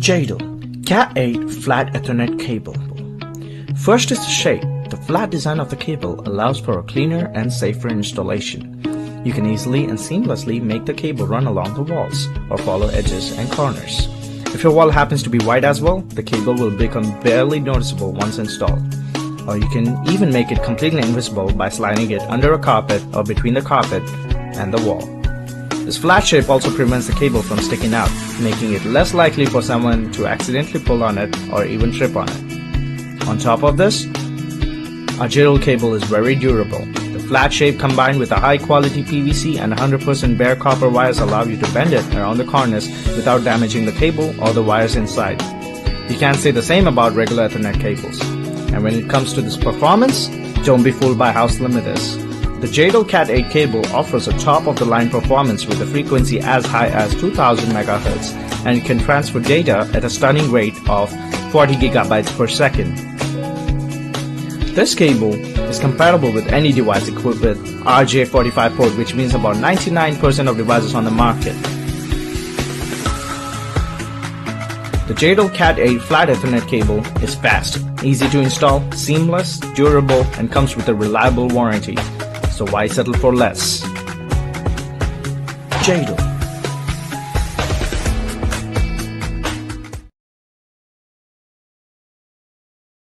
Jadal Cat8 Flat Ethernet Cable. First is the shape. The flat design of the cable allows for a cleaner and safer installation. You can easily and seamlessly make the cable run along the walls or follow edges and corners. If your wall happens to be white as well, the cable will become barely noticeable once installed. Or you can even make it completely invisible by sliding it under a carpet or between the carpet and the wall. This flat shape also prevents the cable from sticking out, making it less likely for someone to accidentally pull on it or even trip on it. On top of this, our Jadal cable is very durable. The flat shape combined with a high quality PVC and 100% bare copper wires allow you to bend it around the corners without damaging the cable or the wires inside. You can't say the same about regular Ethernet cables. And when it comes to this performance, don't be fooled by how slim it is. The Jadal Cat8 cable offers a top-of-the-line performance with a frequency as high as 2000 MHz, and it can transfer data at a stunning rate of 40 GB per second. This cable is compatible with any device equipped with RJ45 port, which means about 99% of devices on the market. The Jadal Cat8 Flat Ethernet cable is fast, easy to install, seamless, durable, and comes with a reliable warranty. So why settle for less? Jadal